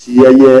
CIA,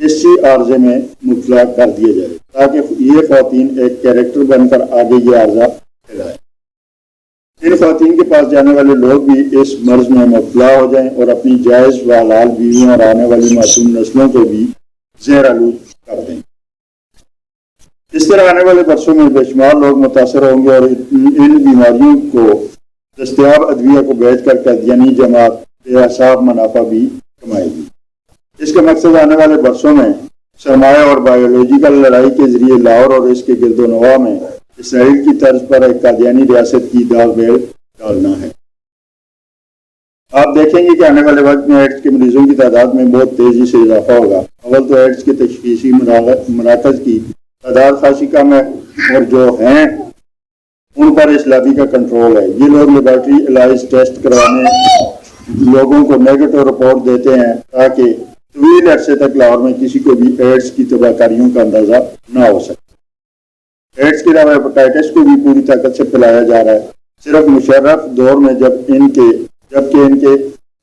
اسی عارضے میں مبتلا کر دیا جائے تاکہ یہ خواتین ایک کیریکٹر بن کر آگے یہ عارضہ پھیلائے۔ ان خواتین کے پاس جانے والے لوگ بھی اس مرض میں مبتلا ہو جائیں اور اپنی جائز و حلال بیویوں اور آنے والی معصوم نسلوں کو بھی زہر آلود کر دیں۔ اس طرح آنے والے برسوں میں بے شمار لوگ متاثر ہوں گے اور ان بیماریوں کو دستیاب ادویہ کو بیچ کر قادیانی جماعت بے حساب منافع بھی کمائے گی۔ اس کا مقصد آنے والے برسوں میں سرمایہ اور بایولوجیکل لڑائی کے ذریعے لاہور اور اس کے گرد و نواح میں اسرائیل کی طرز پر ایک قادیانی ریاست کی داغ بیل ڈالنا ہے۔ آپ دیکھیں گے کہ آنے والے وقت میں ایڈز کے مریضوں کی تعداد میں بہت تیزی سے اضافہ ہوگا۔ اول تو ایڈز کے تشخیصی مراکز کی تعداد خاصی کم ہے اور جو ہیں ان پر اس لابی کا کنٹرول ہے۔ یہ لوگ لیبارٹری الائز ٹیسٹ کروانے لوگوں کو نیگیٹو رپورٹ دیتے ہیں تاکہ طویل عرصے تک لاہور میں کسی کو بھی ایڈز کی تباہ کاریوں کا اندازہ نہ ہو سکے۔ ایڈز کے علاوہ ہیپاٹائٹس کو بھی پوری طاقت سے پھیلایا جا رہا ہے۔ صرف مشرف دور میں جبکہ ان کے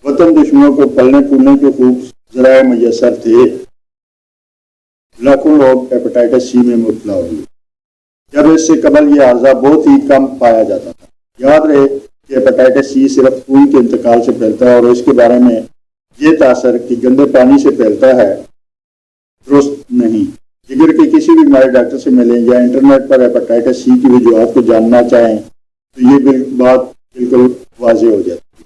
وطن دشمنوں کو پلنے پھولنے کے خوب ذرائع میسر تھے، لاکھوں لوگ ہیپاٹائٹس سی میں مبتلا ہوئے، جب اس سے قبل یہ عارضہ بہت ہی کم پایا جاتا تھا۔ یاد رہے کہ ہیپاٹائٹس سی صرف خون کے انتقال سے پھیلتا ہے اور اس کے بارے میں یہ تاثر کہ گندے پانی سے پھیلتا ہے درست نہیں۔ جگر کے کسی بھی ماہر ڈاکٹر سے ملیں یا انٹرنیٹ پر ہیپاٹائٹس سی کی وجوہات کو جاننا چاہیں تو یہ بات بالکل واضح ہو جاتی ہے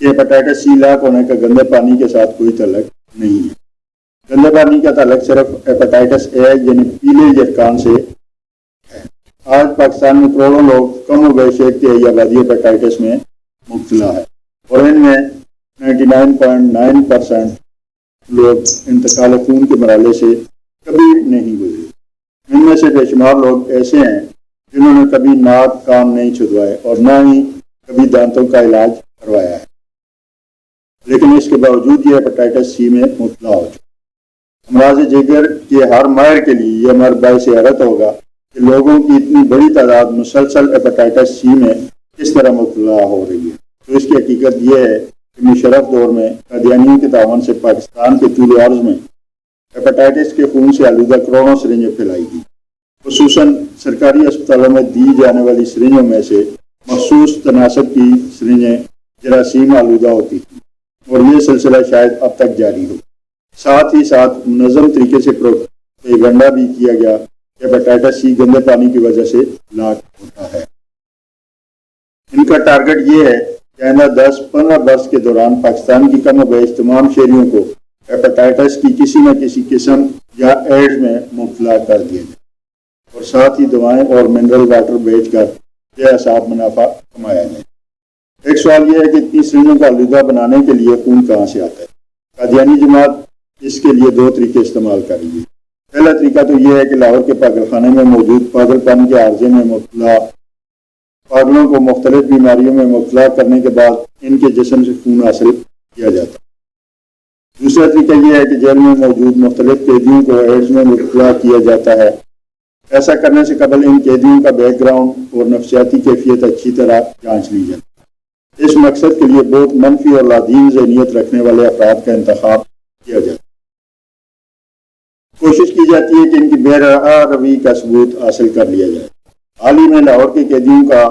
کہ ہیپاٹائٹس سی لاک ہونے کا گندے پانی کے ساتھ کوئی تعلق نہیں ہے۔ گندے پانی کا تعلق صرف ہیپاٹائٹس اے یعنی پیلے یرکان سے ہے۔ آج پاکستان میں کروڑوں لوگ کم و بیش ایک تہائی آبادی ہیپاٹائٹس میں مبتلا ہے اور ان میں 99.9% لوگ انتقال خون کے مرحلے سے کبھی نہیں گزرے۔ ان میں سے بے شمار لوگ ایسے ہیں جنہوں نے کبھی ناک کان نہیں چھدوائے اور نہ ہی کبھی دانتوں کا علاج کروایا ہے، لیکن اس کے باوجود یہ ہیپاٹائٹس سی میں مبتلا ہو چکے۔ امراض جگر کے ہر ماہر کے لیے یہ امر باعث حیرت ہوگا کہ لوگوں کی اتنی بڑی تعداد مسلسل ہیپاٹائٹس سی میں کس طرح مبتلا ہو رہی ہے۔ تو اس کی حقیقت یہ ہے کہ مشرف دور میں قادیانیوں کے تعاون سے پاکستان کے طول عرض میں ہیپاٹائٹس کے خون سے آلودہ کروڑوں سرنجیں پھیلائی گئی۔ خصوصاً سرکاری اسپتالوں میں دی جانے والی سرنجوں میں سے مخصوص تناسب کی سرنجیں جراثیم آلودہ ہوتی تھیں اور یہ سلسلہ شاید اب تک جاری ہو۔ ساتھ ہی ساتھ منظم طریقے سے پروپیگنڈا بھی کیا گیا کہ ہیپاٹائٹس سی گندے پانی کی وجہ سے لاک ہوتا ہے۔ ان کا ٹارگٹ یہ ہے کہ آئندہ 10-15 برس کے دوران پاکستان کی کم و بیش تمام شہریوں کو ہیپاٹائٹس کی کسی نہ کسی قسم یا ایڈز میں مبتلا کر دیا جائے اور ساتھ ہی دوائیں اور منرل واٹر بیچ کر بے حساب منافع کمایا جائے۔ ایک سوال یہ ہے کہ اتنی سرنجوں کو آلودہ بنانے کے لیے خون کہاں سے آتا ہے؟ قادیانی جماعت اس کے لیے 2 طریقے استعمال کر رہی ہے۔ پہلا طریقہ تو یہ ہے کہ لاہور کے پاگل خانے میں موجود پاگل پن کے عارضے میں مبتلا پاگلوں کو مختلف بیماریوں میں مبتلا کرنے کے بعد ان کے جسم سے خون حاصل کیا جاتا ہے۔ دوسرا طریقہ یہ ہے کہ جیل میں موجود مختلف قیدیوں کو ایڈز میں مبتلا کیا جاتا ہے۔ ایسا کرنے سے قبل ان قیدیوں کا بیک گراؤنڈ اور نفسیاتی کیفیت اچھی طرح جانچ لی جاتی ہے۔ اس مقصد کے لیے بہت منفی اور لادین ذہنیت رکھنے والے افراد کا انتخاب کیا جاتا ہے۔ کوشش کی جاتی ہے کہ ان کی بے روی کا ثبوت حاصل کر لیا جائے۔ حال ہی میں لاہور کے قیدیوں کا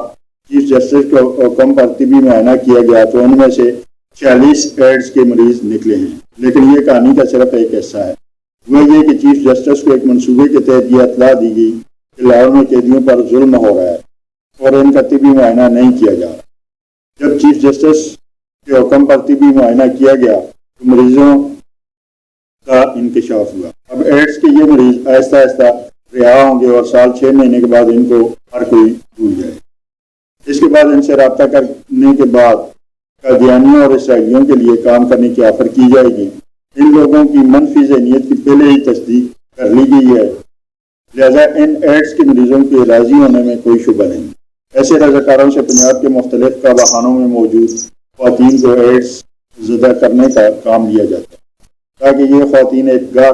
چیف جسٹس کے حکم پر طبی معائنہ کیا گیا تو ان میں سے 46 ایڈز کے مریض نکلے ہیں، لیکن یہ کہانی کا صرف ایک حصہ ہے۔ وہ یہ کہ چیف جسٹس کو ایک منصوبے کے تحت یہ اطلاع دی گئی کہ لاہور میں قیدیوں پر ظلم ہو رہا ہے اور ان کا طبی معائنہ نہیں کیا جا رہا۔ جب چیف جسٹس کے حکم پر طبی معائنہ کیا گیا تو مریضوں کا انکشاف ہوا۔ اب ایڈز کے یہ مریض آہستہ آہستہ رہا ہوں گے اور سال 6 مہینے کے بعد ان کو ہر کوئی بھول جائے۔ اس کے بعد ان سے رابطہ کرنے کے بعد قادیانیوں اور اسرائیلیوں کے لیے کام کرنے کی آفر کی جائے گی۔ ان لوگوں کی منفی ذہنیت کی پہلے ہی تصدیق کر لی گئی ہے، لہذا ان ایڈز کے مریضوں کے راضی ہونے میں کوئی شبہ نہیں۔ ایسے رضاکاروں سے پنجاب کے مختلف قابہ خانوں میں موجود خواتین کو ایڈز زدہ کرنے کا کام لیا جاتا ہے تاکہ یہ خواتین ایک گاہ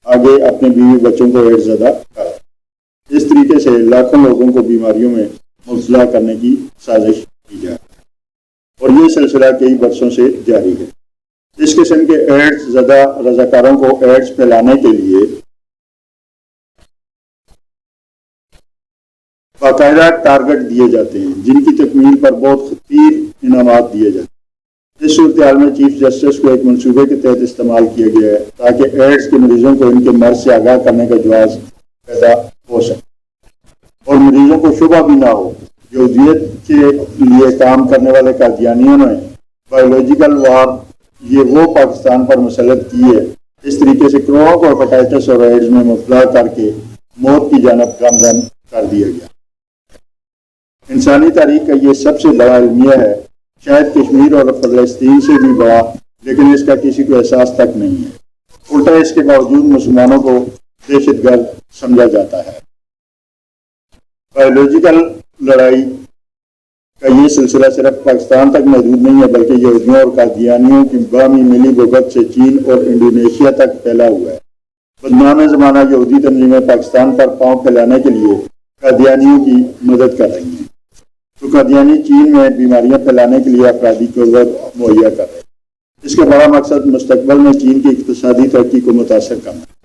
آگے اپنے بیوی بچوں کو ایڈز زدہ کریں۔ اس طریقے سے لاکھوں لوگوں کو بیماریوں میں مبتلا کرنے کی سازش کی جائے اور یہ سلسلہ کئی برسوں سے جاری ہے۔ اس قسم کے ایڈز زدہ رضاکاروں کو ایڈز پھیلانے کے لیے باقاعدہ ٹارگٹ دیے جاتے ہیں، جن کی تکمیل پر بہت خطیر انعامات دیے جاتے ہیں۔ اس صورتحال میں چیف جسٹس کو ایک منصوبے کے تحت استعمال کیا گیا ہے تاکہ ایڈز کے مریضوں کو ان کے مرض سے آگاہ کرنے کا جواز پیدا ہو سکے اور مریضوں کو شبہ بھی نہ ہو۔ یہودیت کے لیے کام کرنے والے قادیانیوں نے بایولوجیکل وار یہ وہ پاکستان پر مسلط کی ہے، اس طریقے سے کروڑوں کو ہیپاٹائٹس اور ایڈز میں مبتلا کر کے موت کی جانب گامزن کر دیا گیا۔ انسانی تاریخ کا یہ سب سے بڑا المیہ ہے، شاید کشمیر اور فلسطین سے بھی بڑا، لیکن اس کا کسی کو احساس تک نہیں ہے۔ الٹا اس کے باوجود مسلمانوں کو دہشت گرد سمجھا جاتا ہے۔ بایولوجیکل لڑائی کا یہ سلسلہ صرف پاکستان تک محدود نہیں ہے، بلکہ یہودیوں اور قادیانیوں کی باہمی ملی بھگت سے چین اور انڈونیشیا تک پھیلا ہوا ہے۔ بدنام زمانہ یہودی تنظیمیں پاکستان پر پاؤں پھیلانے کے لیے قادیانیوں کی مدد کر رہی ہیں، تو قادیانی چین میں بیماریاں پھیلانے کے لیے افرادی قوت مہیا کر رہے ہیں۔ اس کا بڑا مقصد مستقبل میں چین کی اقتصادی ترقی کو متاثر کرنا ہے۔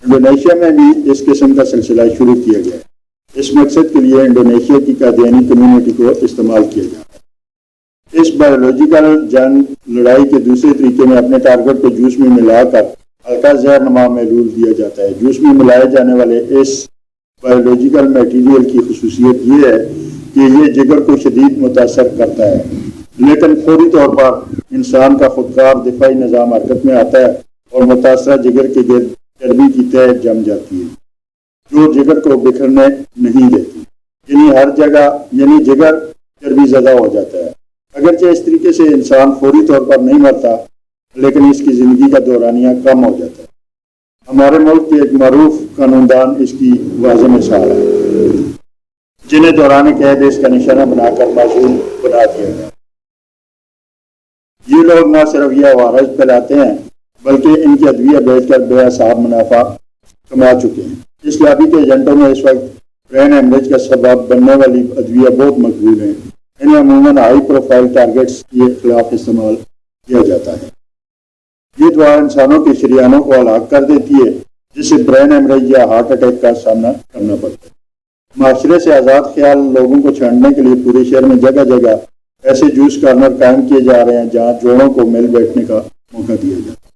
انڈونیشیا میں بھی اس قسم کا سلسلہ شروع کیا گیا ہے۔ اس مقصد کے لیے انڈونیشیا کی قادیانی کمیونٹی کو استعمال کیا جاتا ہے۔ اس بایولوجیکل جنگ لڑائی کے دوسرے طریقے میں اپنے ٹارگٹ کو جوس میں ملا کر ہلکا زہر نما محلول دیا جاتا ہے۔ جوس میں ملائے جانے والے اس بایولوجیکل میٹیریل کی خصوصیت یہ ہے کہ یہ جگر کو شدید متاثر کرتا ہے، لیکن فوری طور پر انسان کا خودکار دفاعی نظام حرکت میں آتا ہے اور متاثرہ جگر کے گرد چربی کی تہ جم جاتی ہے جو جگر کو بکھرنے نہیں دیتی، یعنی جگر چربی زدہ ہو جاتا ہے۔ اگرچہ اس طریقے سے انسان فوری طور پر نہیں مرتا، لیکن اس کی زندگی کا دورانیہ کم ہو جاتا ہے۔ ہمارے ملک کے ایک معروف قانوندان اس کی واضح مثال ہے، جنہیں دوران قید اس کا نشانہ بنا کر معصوم بنا دیا گیا۔ یہ لوگ نہ صرف یہ عوارض پھیلاتے ہیں بلکہ ان کی ادویہ بیچ کر بے حساب منافع کما چکے ہیں۔ اس لابی کے ایجنٹوں میں اس وقت برین ہیمریج کا سبب بننے والی ادویہ بہت مقبول ہیں۔ انہیں عموماً ہائی پروفائل ٹارگٹس کے خلاف استعمال کیا جاتا ہے۔ یہ دوا انسانوں کے شریانوں کو ہلاک کر دیتی ہے، جس سے برین ہیمریج یا ہارٹ اٹیک کا سامنا کرنا پڑتا ہے۔ معاشرے سے آزاد خیال لوگوں کو چھاننے کے لیے پورے شہر میں جگہ جگہ ایسے جوس کارنر قائم کیے جا رہے ہیں جہاں جوڑوں کو مل بیٹھنے کا موقع دیا جاتا ہے۔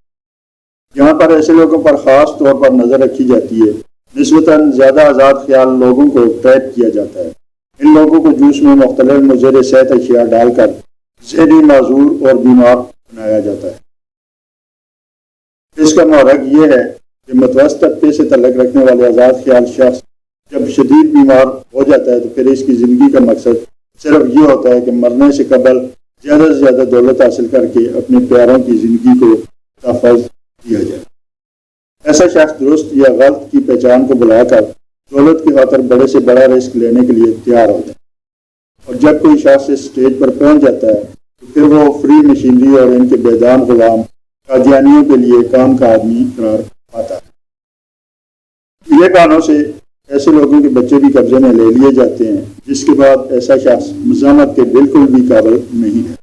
یہاں پر ایسے لوگوں پر خاص طور پر نظر رکھی جاتی ہے۔ نسبتاً زیادہ آزاد خیال لوگوں کو ٹریپ کیا جاتا ہے۔ ان لوگوں کو جوس میں مختلف مضر صحت اشیاء ڈال کر ذہنی معذور اور بیمار بنایا جاتا ہے۔ اس کا محرک یہ ہے کہ متوسط طبقے سے تعلق رکھنے والے آزاد خیال شخص جب شدید بیمار ہو جاتا ہے تو پھر اس کی زندگی کا مقصد صرف یہ ہوتا ہے کہ مرنے سے قبل زیادہ سے زیادہ دولت حاصل کر کے اپنے پیاروں کی زندگی کو تحفظ دیا جائے۔ ایسا شخص درست یا غلط کی پہچان کو بلا کر دولت کی خاطر بڑے سے بڑا رسک لینے کے لیے تیار ہو جائے، اور جب کوئی شخص اس سٹیج پر پہنچ جاتا ہے تو پھر وہ فری مشینری اور ان کے بیدان غلام قادیانیوں کے لیے کام کا آدمی قرار پاتا ہے۔ یہ کانوں سے ایسے لوگوں کے بچے بھی قبضے میں لے لیے جاتے ہیں، جس کے بعد ایسا شخص مزاحمت کے بالکل بھی قابل نہیں ہے،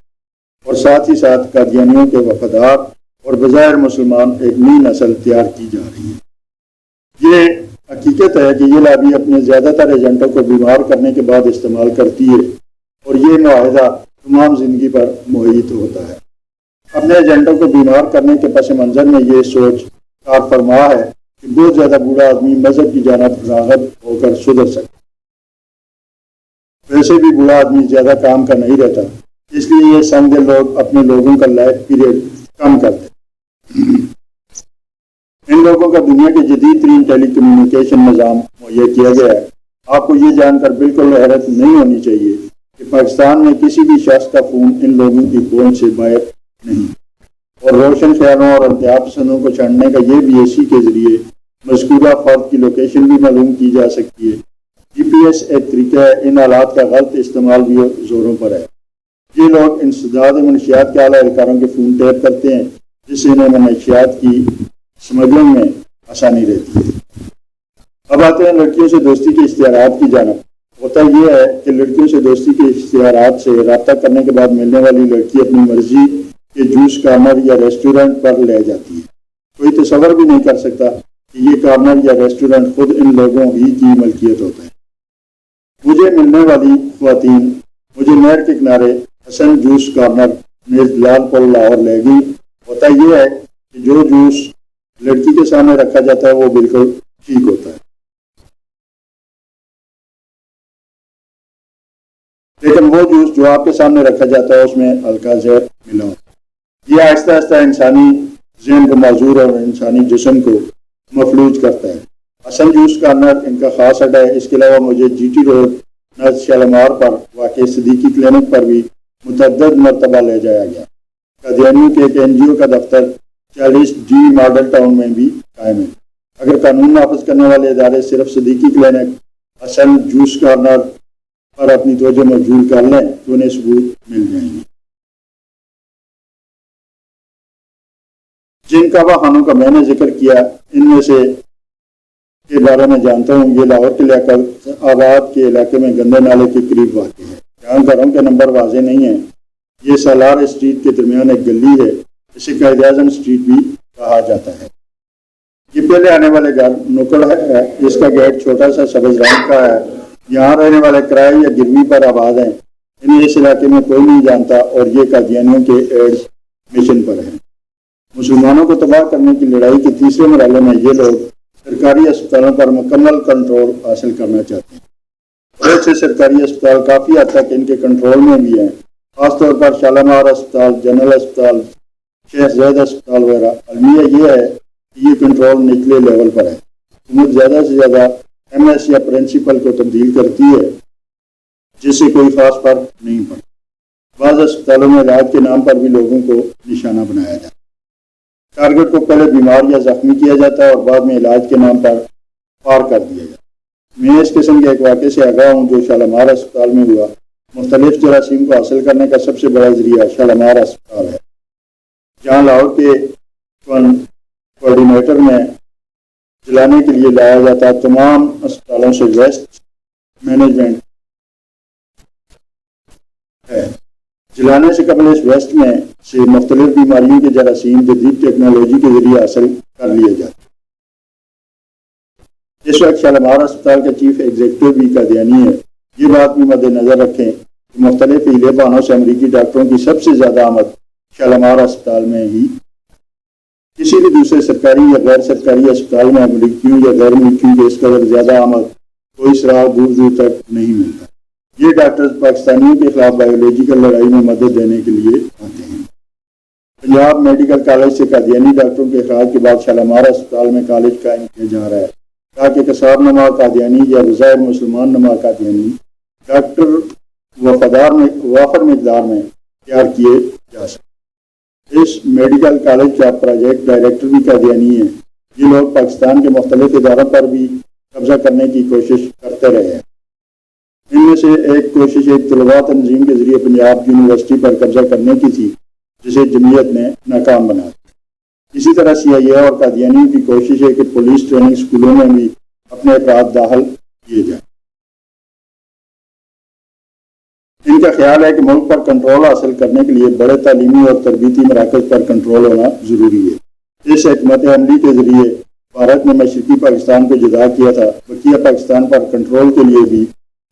اور ساتھ ہی ساتھ قادیانیوں کے وفادار اور بظاہر مسلمان ایک نئی نسل تیار کی جا رہی ہے۔ یہ حقیقت ہے کہ یہ لابی اپنے زیادہ تر ایجنٹوں کو بیمار کرنے کے بعد استعمال کرتی ہے، اور یہ معاہدہ تمام زندگی پر محیط ہوتا ہے۔ اپنے ایجنٹوں کو بیمار کرنے کے پس منظر میں یہ سوچ کار فرما ہے کہ بہت زیادہ بوڑھا آدمی مذہب کی جانب راغب ہو کر سدھر سکتا۔ ویسے بھی بوڑھا آدمی زیادہ کام کا نہیں رہتا، اس لیے یہ سنگ لوگ اپنے لوگوں کا لائف پیریڈ کم کرتے۔ ان لوگوں کا دنیا کے جدید ترین ٹیلی کمیونیکیشن نظام مہیا کیا گیا ہے۔ آپ کو یہ جان کر بالکل حیرت نہیں ہونی چاہیے کہ پاکستان میں کسی بھی شخص کا فون ان لوگوں کی پہنچ سے باہر نہیں، اور روشن خیالوں اور انتہا پسندوں کو چھاننے کا یہ بھی اسی کے ذریعے مذکورہ فرد کی لوکیشن بھی معلوم کی جا سکتی ہے۔ جی پی ایس ایک طریقہ ہے، ان آلات کا غلط استعمال بھی زوروں پر ہے۔ یہ لوگ انسداد منشیات کے اعلیٰ اہلکاروں کے فون ٹیپ کرتے ہیں، جس سے انہیں منشیات کی سمگلنگ میں آسانی رہتی ہے۔ اب آتے ہیں لڑکیوں سے دوستی کے اشتہارات کی جانب۔ ہوتا یہ ہے کہ لڑکیوں سے دوستی کے اشتہارات سے رابطہ کرنے کے بعد ملنے والی لڑکی اپنی مرضی کے جوس کارنر یا ریسٹورنٹ پر لے جاتی ہے۔ کوئی تصور بھی نہیں کر سکتا کہ یہ کارنر یا ریسٹورنٹ خود ان لوگوں ہی کی ملکیت ہوتا ہے۔ مجھے ملنے والی خواتین مجھے نہر کے کنارے حسن جوس کارنر میں لال پور لاہور لے گئی۔ ہوتا یہ ہے کہ جو جوس لڑکی کے سامنے رکھا جاتا ہے وہ بالکل ٹھیک ہوتا ہے، لیکن وہ جوس جو آپ کے سامنے رکھا جاتا ہے اس میں ہلکا زہر ملا ہوتا ہے۔ یہ آہستہ آہستہ انسانی ذہن کو معذور اور انسانی جسم کو مفلوج کرتا ہے۔ حسن جوس کارنر ان کا خاص اڈا ہے۔ اس کے علاوہ مجھے جی ٹی روڈ نرس شالمار پر واقع صدیقی کلینک پر بھی متعدد مرتبہ لے جایا گیا۔ قادیانیوں کے ایک این جی او کا دفتر 40 ڈی ماڈل ٹاؤن میں بھی قائم ہے۔ اگر قانون نافذ کرنے والے ادارے صرف صدیقی کلینک حسن جوس کارنر پر اپنی توجہ مبذول کر لیں تو انہیں ثبوت مل جائیں گے۔ جن کعبہ خانوں کا میں نے ذکر کیا ان میں سے کے بارے میں جانتا ہوں۔ یہ لاہور کے لیاقت آباد کے علاقے میں گندے نالے کے قریب واقع ہے، جہاں گھروں کے نمبر واضح نہیں ہیں۔ یہ سالار اسٹریٹ کے درمیان ایک گلی ہے، اسے قائد اعظم اسٹریٹ بھی کہا جاتا ہے۔ یہ پہلے آنے والے گھر نکڑ ہے، جس کا گیٹ چھوٹا سا سبز رنگ کا ہے۔ یہاں رہنے والے کرائے یا گروی پر آباد ہیں۔ انہیں اس علاقے میں کوئی نہیں جانتا اور یہ قادیانیوں کے ایڈز مشن پر ہیں۔ مسلمانوں کو تباہ کرنے کی لڑائی کے تیسرے مرحلے میں یہ لوگ سرکاری اسپتالوں پر مکمل کنٹرول حاصل کرنا چاہتے ہیں۔ بہت سے سرکاری اسپتال کافی حد تک ان کے کنٹرول میں بھی ہیں، خاص طور پر شالمار اسپتال، جنرل اسپتال، شیخ زید اسپتال وغیرہ۔ المیہ یہ ہے کہ یہ کنٹرول نچلے لیول پر ہے۔ حکومت زیادہ سے زیادہ ایم ایس یا پرنسپل کو تبدیل کرتی ہے، جس سے کوئی خاص فرق نہیں پڑتا۔ بعض اسپتالوں میں علاج کے نام پر بھی لوگوں کو نشانہ بنایا جاتا ہے۔ ٹارگٹ کو پہلے بیمار یا زخمی کیا جاتا ہے اور بعد میں علاج کے نام پر پار کر دیا جاتا ہے۔ میں اس قسم کے ایک واقعے سے آگاہ ہوں جو شالمار اسپتال میں ہوا۔ مختلف جراثیم کو حاصل کرنے کا سب سے بڑا ذریعہ شالمار اسپتال ہے، جہاں لاہور کے کوآرڈینیٹر میں جلانے کے لیے لایا جاتا ہے۔ تمام اسپتالوں سے ویسٹ مینجمنٹ ہے۔ جلانے سے قبل اس ویسٹ میں سے مختلف بیماریوں کے جراثیم جدید ٹیکنالوجی کے ذریعے حاصل کر لیے جاتے ہیں۔ اس وقت شالمار اسپتال کا چیف ایگزیکٹو بھی قادیانی ہے۔ یہ بات بھی مد نظر رکھیں کہ مختلف ہیلے بہانوں سے امریکی ڈاکٹروں کی سب سے زیادہ آمد شالمار اسپتال میں ہی۔ کسی بھی دوسرے سرکاری یا غیر سرکاری اسپتال میں امریکیوں یا غیر ملکیوں کے اس قدر زیادہ آمد کوئی سراغ دور دور تک نہیں ملتا۔ یہ ڈاکٹر پاکستانیوں کے خلاف بایولوجیکل لڑائی میں مدد دینے کے لیے آتے ہیں۔ پنجاب میڈیکل کالج سے قادیانی ڈاکٹروں کے اخراج کے بعد شالمار اسپتال میں کالج قائم کیا جا رہا ہے تاکہ کساب نما قادیانی یا بظاہر مسلمان نما قادیانی ڈاکٹر وافر مقدار میں تیار کیے جا سکیں۔ اس میڈیکل کالج کا پروجیکٹ ڈائریکٹر بھی قادیانی ہیں۔ یہ لوگ پاکستان کے مختلف اداروں پر بھی قبضہ کرنے کی کوشش کرتے رہے ہیں۔ ان میں سے ایک کوشش ایک طلباء تنظیم کے ذریعے پنجاب یونیورسٹی پر قبضہ کرنے کی تھی، جسے جمعیت نے ناکام بنا دیا۔ اسی طرح سی آئی اے اور قادیانیوں کی کوشش ہے کہ پولیس ٹریننگ اسکولوں میں بھی اپنے افراد داخل کیے جائیں۔ ان کا خیال ہے کہ ملک پر کنٹرول حاصل کرنے کے لیے بڑے تعلیمی اور تربیتی مراکز پر کنٹرول ہونا ضروری ہے۔ اس حکمت عملی کے ذریعے بھارت نے مشرقی پاکستان کو جدا کیا تھا۔ بقیہ پاکستان پر کنٹرول کے لیے بھی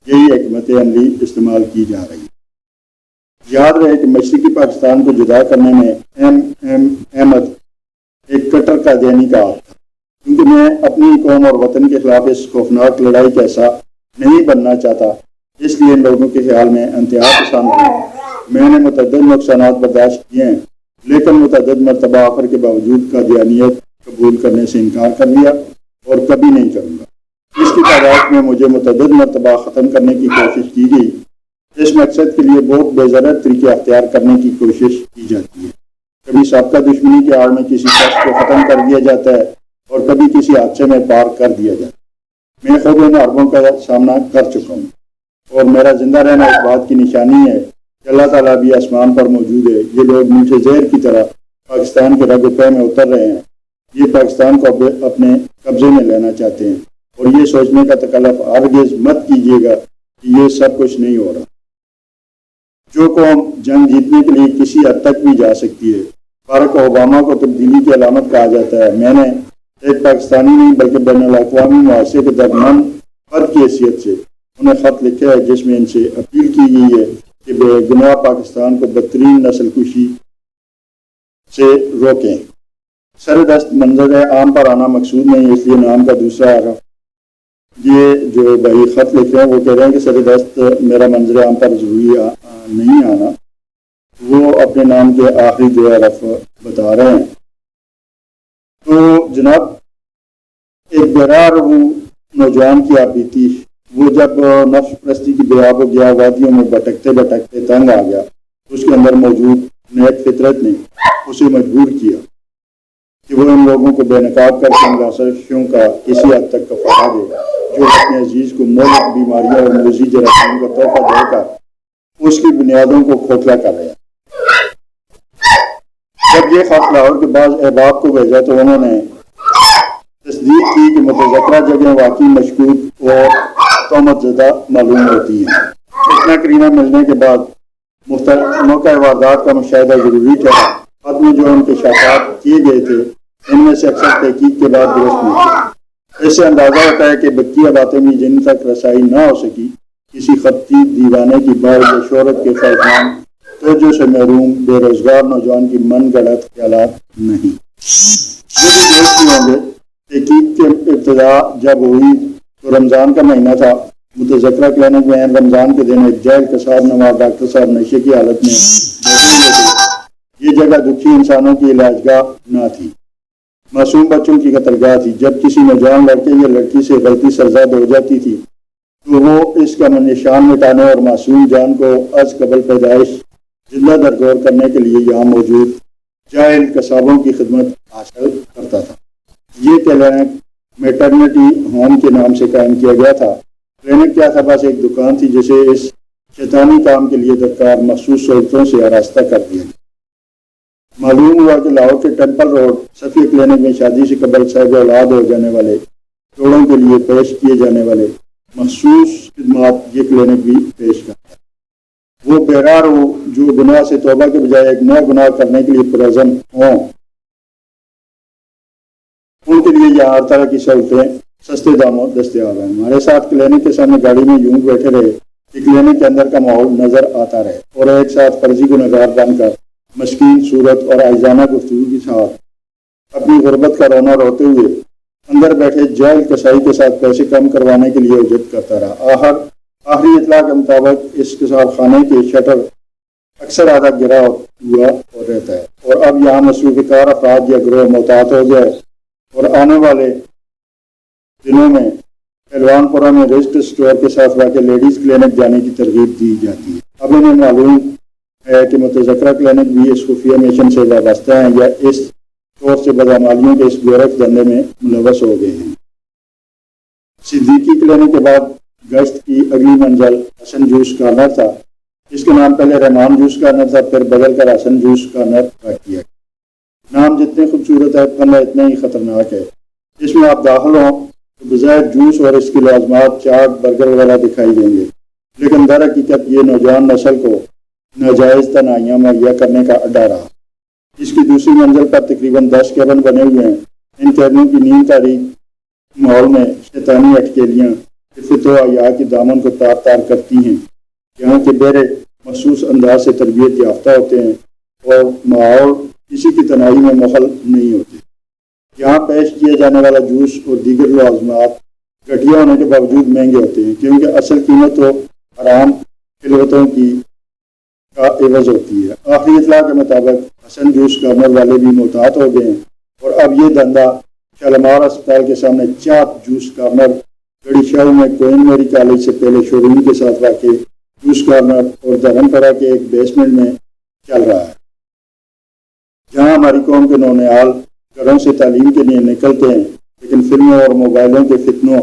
یہی حکمت عملی استعمال کی جا رہی ہے۔ یاد رہے کہ مشرقی پاکستان کو جدا کرنے میں ایم احمد ایک کٹر قادیانی کا ہاتھ تھا، کیونکہ میں اپنی قوم اور وطن کے خلاف اس خوفناک لڑائی کا حصہ نہیں بننا چاہتا، اس لیے ان لوگوں کے خیال میں انتہا پسند ہوں۔ میں نے متعدد نقصانات برداشت کیے ہیں، لیکن متعدد مرتبہ آفر کے باوجود قادیانیت قبول کرنے سے انکار کر لیا اور کبھی نہیں کروں گا۔ اس کی تعداد میں مجھے متعدد مرتبہ ختم کرنے کی کوشش کی گئی۔ اس مقصد کے لیے بہت بے ضرر طریقے اختیار کرنے کی کوشش کی جاتی ہے۔ کبھی سابقہ دشمنی کی آڑ میں کسی شخص کو ختم کر دیا جاتا ہے اور کبھی کسی حادثے میں پار کر دیا جاتا ہے۔ میں خود ان حربوں کا سامنا کر چکا ہوں اور میرا زندہ رہنا اس بات کی نشانی ہے کہ اللہ تعالیٰ بھی آسمان پر موجود ہے۔ یہ لوگ میٹھے زہر کی طرح پاکستان کے رگ و پے میں اتر رہے ہیں۔ یہ پاکستان کو اپنے قبضے میں لینا چاہتے ہیں اور یہ سوچنے کا تکلف ہرگز مت کیجیے گا کہ یہ سب کچھ نہیں ہو رہا۔ جو قوم جنگ جیتنے کے لیے کسی حد تک بھی جا سکتی ہے، بارک اوباما کو تبدیلی کی علامت کہا جاتا ہے۔ میں نے ایک پاکستانی نہیں بلکہ بین الاقوامی معاشرے کے درمیان فرد کی حیثیت سے انہیں خط لکھا ہے، جس میں ان سے اپیل کی گئی ہے کہ بے گناہ پاکستان کو بدترین نسل کشی سے روکیں۔ سر دست منظر عام پر آنا مقصود نہیں، اس لیے نام کا دوسرا حرف، یہ جو بھائی خط لکھ رہے ہیں وہ کہہ رہے ہیں کہ سر دست میرا منظر عام پر ضروری نہیں آنا، وہ اپنے نام کے آخری دو حرف بتا رہے ہیں۔ تو جناب ایک بیرار وہ نوجوان کی آپ بیتی، وہ جب نفس پرستی کی بے آب و گیا وادیوں میں بھٹکتے بھٹکتے تنگ آ گیا، اس کے اندر موجود نیک فطرت نے اسے مجبور کیا کہ وہ ان لوگوں کو بے نقاب کر کے ملاسشوں کا کسی حد تک کفارہ دے جو اپنے عزیز کو ملک بیماریاں اور مرضی جراثیم کا تحفہ دے کر اس کی بنیادوں کو کھوکھلا کر رہے ہیں۔ جب یہ خط لاہور کے بعض احباب کو بھیجا تو انہوں نے تصدیق کی کہ متذکرہ جگہیں واقعی مشکوک اور تہمت زدہ معلوم ہوتی ہیں۔ اتنا کرینہ ملنے کے بعد موقع واردات کا مشاہدہ ضروری ٹھہرا۔ خط میں جو انکشافات کیے گئے تھے ان میں سے اکثر تحقیق کے بعد درست نہیں۔ اس سے اندازہ ہوتا ہے کہ بقیہ باتیں بھی جن تک رسائی نہ ہو سکی کسی خطی دیوانے کی بار یا شہرت کے خواہشان توجہ سے محروم بے روزگار نوجوان کی من گڑت خیالات نہیں۔ یہ بھی درست ہوں گے۔ تحقیق کے ابتدا جب ہوئی تو رمضان کا مہینہ تھا۔ متذکرہ کلینک میں رمضان کے دن ایک جیل کساب نواز ڈاکٹر صاحب نشے کی حالت میں بیٹھے ہوئے تھے۔ یہ جگہ دکھی انسانوں کی علاج گاہ نہ تھی، معصوم بچوں کی قتل گاہ تھی۔ جب کسی نوجوان لڑکے یا لڑکی سے غلطی سرزد ہو جاتی تھی تو وہ اس کا نشان مٹانے اور معصوم جان کو از قبل پیدائش زندہ درگور کرنے کے لیے یہاں موجود جاہل قصابوں کی خدمت حاصل کرتا تھا۔ یہ کلینک میٹرنٹی ہوم کے نام سے قائم کیا گیا تھا۔ کلینک کے آس پاس ایک دکان تھی جسے اس شیطانی کام کے لیے درکار مخصوص سہولتوں سے آراستہ کر دیا گیا۔ معلوم ہوا کہ لاہور کے ٹیمپل روڈ صفی کلینک میں شادی سے قبل صاحب اولاد ہو جانے والے جوڑوں کے لیے پیش کیے جانے والے مخصوص خدمات یہ کلینک بھی پیش کرتا ہے۔ وہ بیرار ہو جو گناہ سے توبہ کے بجائے ایک نیا گناہ کرنے کے لیے پرعزم ہوں، ان کے لیے یہاں ہر طرح کی سہولتیں سستے داموں دستیاب ہیں۔ ہمارے ساتھ کلینک کے سامنے گاڑی میں یوں بیٹھے رہے کہ کلینک کے اندر کا ماحول نظر آتا رہے، اور ایک ساتھ فرضی گنہگار بن کر مسکین صورت اور عاجزانہ گفتگو کے ساتھ اپنی غربت کا رونا روتے ہوئے اندر بیٹھے جیل کسائی کے ساتھ پیسے کم کروانے کے لیے اجت کرتا رہا۔ آخری اطلاع کے مطابق اس کساب خانے کے شٹر اکثر آدھا گرا ہوا اور رہتا ہے، اور اب یہاں مصروف کار افراد یا گروہ محتاط ہو جائے اور آنے والے دنوں میں پہلوان پورہ میں رجسٹر اسٹور کے ساتھ واقع لیڈیز کلینک جانے کی ترغیب دی جاتی ہے۔ اب انہیں معلوم ہے کہ متذکرہ کلینک بھی اس خفیہ مشن سے وابستہ ہیں یا اس طور سے بدعمالیوں کے اس گورکھ دھندے میں ملوث ہو گئے ہیں۔ صدیقی کلینک کے بعد گشت کی اگلی منزل حسن جوس کارنر تھا۔ اس کا نام پہلے رحمان جوس کارنر تھا، پھر بدل کر حسن جوس کارنر رکھ دیا۔ نام جتنے خوبصورت ہے پھل اتنا ہی خطرناک ہے۔ اس میں آپ داخل ہوں تو بظاہر جوس اور اس کی لازمات چاٹ برگر وغیرہ دکھائی دیں گے، لیکن در حقیقت یہ نوجوان نسل کو ناجائز تنہائیاں مہیا کرنے کا اڈا رہا۔ اس کی دوسری منزل پر تقریباً 10 کیبن بنے ہوئے ہیں۔ ان قیدیوں کی نیند تاریخ ماحول میں شیطانی اٹکیلیاں عفت و حیا کی دامن کو تار تار کرتی ہیں۔ یہاں کے بیرے مخصوص انداز سے تربیت یافتہ ہوتے ہیں اور ماحول کسی کی تنہائی میں مخل نہیں ہوتے۔ یہاں پیش کیا جانے والا جوس اور دیگر لوازمات گھٹیا ہونے کے باوجود مہنگے ہوتے ہیں، کیونکہ اصل قیمت تو حرام خلوتوں کی کا عوض ہوتی ہے۔ آخری اطلاع کے مطابق حسن جوس کارنر والے بھی محتاط ہو گئے ہیں، اور اب یہ دھندا شالمار اسپتال کے سامنے چاپ جوس کارنر، گڑی شہر میں کوئن میری کالج سے پہلے شو روم کے ساتھ واقع جوس کارنر اور دھرمپورہ کے ایک بیسمنٹ میں چل رہا ہے، جہاں ہماری قوم کے نونہال گھروں سے تعلیم کے لیے نکلتے ہیں، لیکن فلموں اور موبائلوں کے فتنہ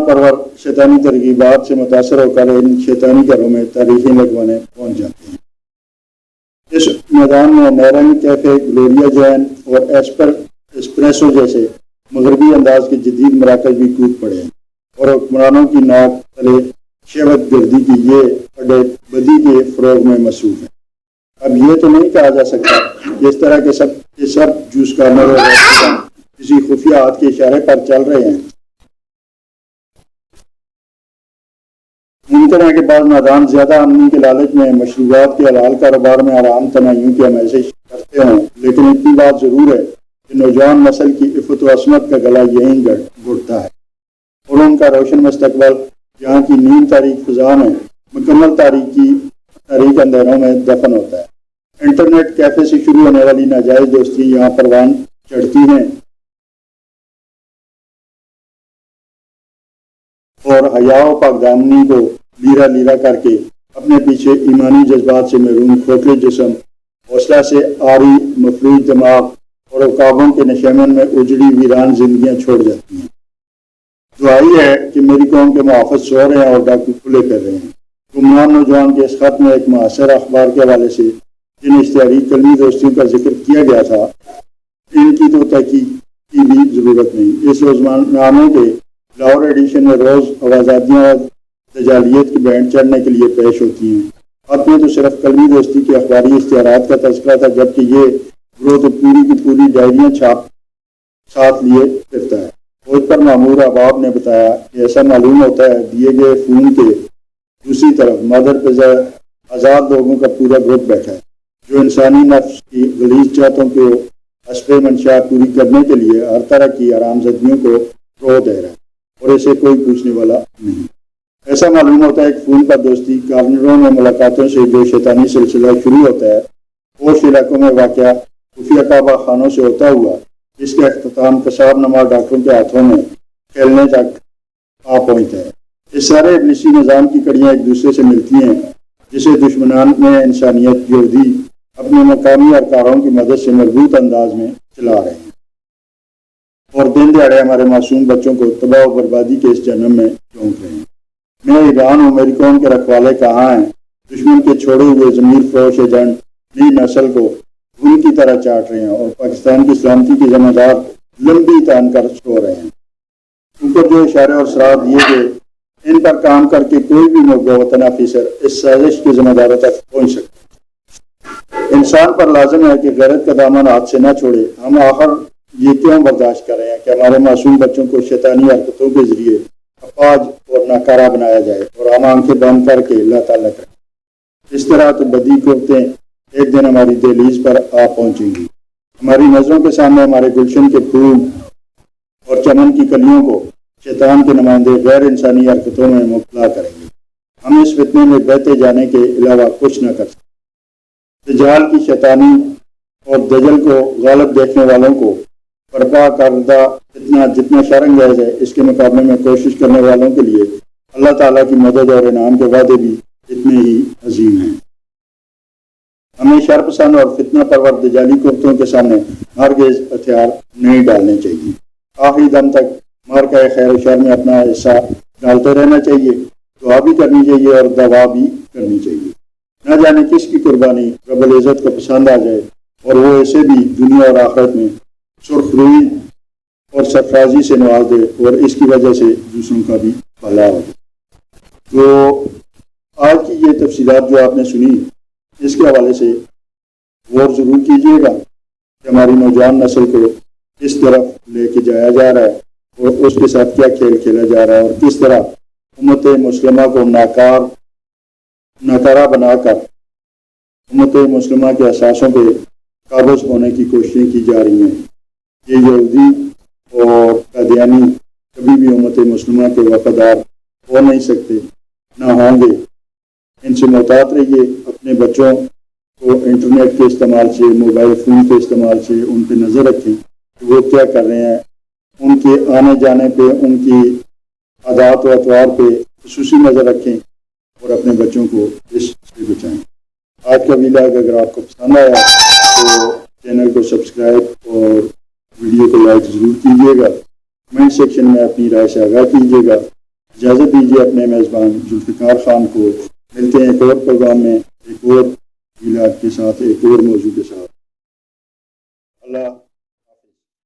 پرور شیطانی ترغیبات سے متاثر ہو کر ان شیطانی گھروں میں تاریخیں لگوانے پہنچ جاتے ہیں۔ اس میدان میں نیرنگ کیفے، گلوریا جین اور ایسپریسو جیسے مغربی انداز کے جدید مراکز بھی کود پڑے ہیں، اور حکمرانوں کی ناک تلے شہوت گردی کی یہ اڈے بدی کے فروغ میں مصروف ہیں۔ اب یہ تو نہیں کہا جا سکتا کہ اس طرح کے سب جوس کارنر اور ریسٹورانٹ کسی خفیہ ہاتھ کے اشارے پر چل رہے ہیں۔ ممکن ہے کہ بعض نادان زیادہ آمدنی کے لالچ میں مشروبات کے حلال کاروبار میں آرام تنائیوں کی ہمیشہ کرتے ہوں، لیکن اتنی بات ضرور ہے کہ نوجوان نسل کی عفت و عصمت کا گلا یہیں گھٹتا ہے اور ان کا روشن مستقبل جہاں کی نیند تاریک فضا میں مکمل تاریک اندھیروں میں دفن ہوتا ہے۔ انٹرنیٹ کیفے سے شروع ہونے والی ناجائز دوستی یہاں پروان چڑھتی ہیں اور حیا و پاکدامنی کو لیرا لیرا کر کے اپنے پیچھے ایمانی جذبات سے محروم کھوکھلے جسم، حوصلہ سے آری مفلوج دماغ اور عقابوں کے نشیمن میں اجڑی ویران زندگیاں چھوڑ جاتی ہیں۔ دعائی ہے کہ میری قوم کے محافظ سو رہے ہیں اور ڈاکو کھلے کر رہے ہیں۔ گمنام نوجوان کے اس خط میں ایک معاصر اخبار کے حوالے سے جن اشتہاری قلمی دوستیوں کا ذکر کیا گیا تھا، ان کی تو تحقیق کی بھی ضرورت نہیں۔ اس روزنامے کے لاہور ایڈیشن میں روز آوازادیاں اور دجالیت کی بینڈ چڑھنے کے لیے پیش ہوتی ہیں۔ اب میں تو صرف قلمی دوستی کے اخباری اشتہارات کا تذکرہ تھا، جبکہ یہ گروہ تو پوری کی پوری ڈائریاں چھاپ ساتھ لیے پھرتا ہے۔ فوج پر مامور احباب نے بتایا کہ ایسا معلوم ہوتا ہے دیے گئے فون کے دوسری طرف مادر پزا آزاد لوگوں کا پورا گروپ بیٹھا ہے، جو انسانی نفس کی غلیظ چاہتوں کو حسب منشا پوری کرنے کے لیے ہر طرح کی آرام زدگیوں کو فروغ دے رہا ہے اور اسے کوئی پوچھنے والا نہیں۔ ایسا معلوم ہوتا ہے کہ فون پر دوستی کارنروں میں ملاقاتوں سے جو شیطانی سلسلہ شروع ہوتا ہے، پوش علاقوں میں واقع خفیہ کعبہ خانوں سے ہوتا ہوا اس کا اختتام قصاب نما ڈاکٹروں کے ہاتھوں میں کھیلنے تک آ پہنچتا ہے۔ اس سارے ابلیسی نظام کی کڑیاں ایک دوسرے سے ملتی ہیں، جسے دشمنان میں انسانیت یہودی اپنے مقامی ارکاروں کی مدد سے مربوط انداز میں چلا رہے ہیں اور دن دیہڑے ہمارے معصوم بچوں کو تباہ و بربادی کے اس جنم میں چونک رہے ہیں۔ میں ایران ہوں، میری قوم کے رکھوالے کہاں ہیں؟ دشمن کے چھوڑے ہوئے ضمیر فروش ایجنٹ نئی نسل کو ان کی طرح چاٹ رہے ہیں اور پاکستان کی سلامتی کی ذمہ دار لمبی تان کر سو رہے ہیں۔ اوپر جو اشارے اور سراغ دیے گئے، ان پر کام کر کے کوئی بھی موقع وطن افیسر اس سازش کی ذمہ داروں تک پہنچ سکتا ہے۔ انسان پر لازم ہے کہ غیرت کا دامن ہاتھ سے نہ چھوڑے۔ ہم آخر یہ کیوں برداشت کر رہے ہیں کہ ہمارے معصوم بچوں کو شیطانی حرکتوں کے ذریعے افواج اور ناکارہ بنایا جائے اور ہم آنکھیں بند کر کے اللہ تعالیٰ کریں؟ اس طرح تو بدی قوتیں ایک دن ہماری دہلیز پر آ پہنچیں گی۔ ہماری نظروں کے سامنے ہمارے گلشن کے پھول اور چمن کی کلیوں کو شیطان کے نمائندے غیر انسانی حرکتوں میں مبتلا کریں گے۔ ہم اس فتنے میں بہتے جانے کے علاوہ کچھ نہ کر سکتے۔ دجال کی شیطانی اور دجل کو غالب دیکھنے والوں کو برپا کردہ فتنہ جتنا شرنگیز ہے، اس کے مقابلے میں کوشش کرنے والوں کے لیے اللہ تعالیٰ کی مدد اور انعام کے وعدے بھی اتنے ہی عظیم ہیں۔ ہمیں شرپسند اور فتنہ پرور دجالی قوتوں کے سامنے ہرگز ہتھیار نہیں ڈالنے چاہیے۔ آخری دم تک مارکہ خیر و شر میں اپنا حصہ ڈالتے رہنا چاہیے، دعا بھی کرنی چاہیے اور دوا بھی کرنی چاہیے۔ نہ جانے کس کی قربانی رب العزت کو پسند آ جائے اور وہ اسے بھی دنیا اور آخرت میں سرخ روئی اور سرفرازی سے نواز دے اور اس کی وجہ سے دوسروں کا بھی بھلا ہو۔ تو آج کی یہ تفصیلات جو آپ نے سنی، اس کے حوالے سے غور ضرور کیجیے گا کہ ہماری نوجوان نسل کو کس طرف لے کے جایا جا رہا ہے اور اس کے ساتھ کیا کھیل کھیلا جا رہا ہے، اور کس طرح امت مسلمہ کو ناکارہ بنا کر امت مسلمہ کے اثاثوں پہ قابض ہونے کی کوششیں کی جا رہی ہیں۔ یہ یہودی اور قادیانی کبھی بھی امت مسلمہ کے وفادار ہو نہیں سکتے، نہ ہوں گے۔ ان سے محتاط رہیے۔ اپنے بچوں کو انٹرنیٹ کے استعمال سے، موبائل فون کے استعمال سے ان پہ نظر رکھیں کہ وہ کیا کر رہے ہیں۔ ان کے آنے جانے پہ، ان کی عادات و اطوار پہ خصوصی نظر رکھیں اور اپنے بچوں کو اس سے بچائیں۔ آج کا ویلاگ اگر آپ کو پسند آیا تو چینل کو سبسکرائب اور ویڈیو کو لائک ضرور کیجیے گا۔ کمنٹ سیکشن میں اپنی رائے سے آگاہ کیجیے گا۔ اجازت دیجیے اپنے میزبان ذوالفقار خان کو۔ ملتے ہیں ایک اور پروگرام میں، ایک اور ویلاگ کے ساتھ، ایک اور موضوع کے ساتھ۔ اللہ